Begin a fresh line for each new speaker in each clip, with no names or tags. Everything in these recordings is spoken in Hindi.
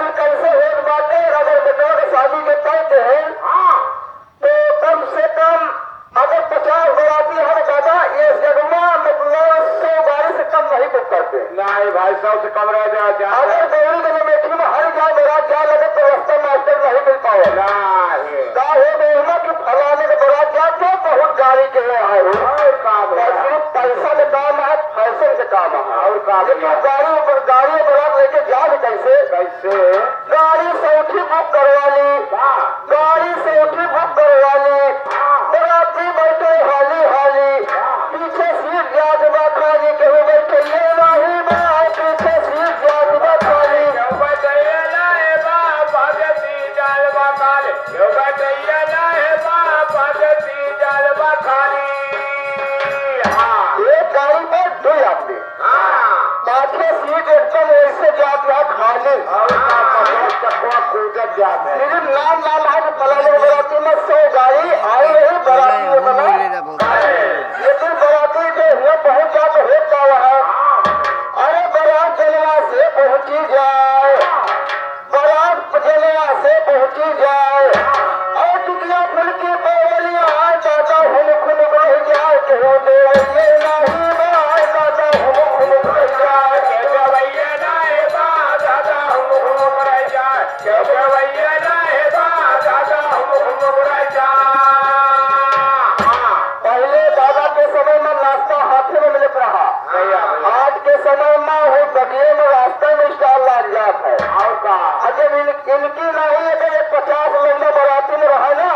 शादी कैसे हो बाटे अगर बेटों की शादी के कहते हैं तो कम से कम अगर 50 बराती हम दादा ये जगमा मतलब 100 गाड़ी से कम नहीं बुक करते।
नहीं भाई 100 से कम रह जाए।
अगर गौरी के मेठी में हर जाए बारात जा लगे तो रास्ता मास्टर नहीं मिल पाए। का हो गया कि फलाने के बारात जाते बहुत गाड़ी के लिए आए हो सिर्फ पैसा का काम है फैशन का काम है
और काम
लेकिन गाड़ी बारात लेके जा कैसे गाड़ी से उठी बुक करवा ली गाड़ी से उठी बुक करवा ली बराती बैठे हाली हाली पीछे सीट जाजबा खाली कहीं बैठे ये नहीं मैं पीछे सीट जाजबा खाली एक गाड़ी पर 2 आदमी पाछे सीट एकदम ऐसे जाते खाली सिर्फ नाम है कि फलाने बराती में 100 गाड़ी आई रही बराती में बना लेकिन बराती जो हुए पहुंच जा तो होता है अरे बारात जलवा से पहुंची जाए बारात जलवा से पहुंची जाए और टुकड़ा फुलकी बोलिया दादा हम खुद रह जाए क्यों दे ये नहीं बाय दादा हम खुद रह जाए पहले दादा के समय में नाश्ता हाथे में मिलत रहा आज के समय में वो बगिए में रास्ते में स्टॉल लग जात है जब इनकी नहीं है कि 50 लंबा बराती में रहा ना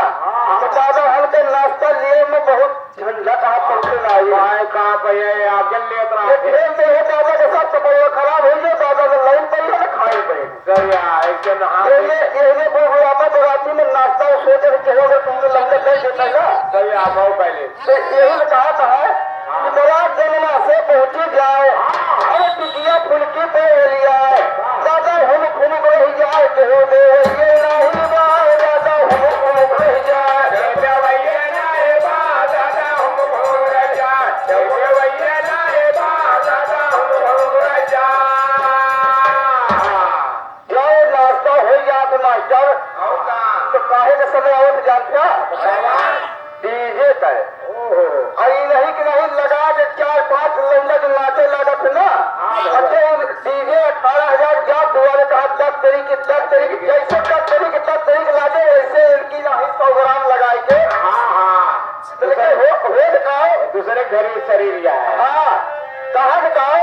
तो दादा हल्के नाश्ता लिए में बहुत झंझट हाथ पड़ते खेल में है दादा के साथ तो खराब हो गया दादा ने लाइन पर ना खाए पे ये बुढ़ापा बराती में नाश्ता सोच रहे अगर तुमने लंगर नहीं देता ना तो यही कहा था कि बारात जमुना से पहुंची जाए अरे टिकिया फुलकी पे लिया दादा हम खुद रह जाए क्यों दे ये नहीं बाय दादा हम खुद रह जाए जाओ नाश्ता हो गया तो मास्टर तो काहे के समय आवत जाता डीजे तय नहीं कि नहीं लगा के 4-5 लंडा जो नाचे लागत ना अच्छे डीजे 18,000 जा दुआरे कहा 10 तरीके जैसे 10 तरीके लागे वैसे इनकी नहीं 100 ग्राम लगाए के लेकिन हो दिखाओ
दूसरे घर शरीर
हाँ कहा दिखाओ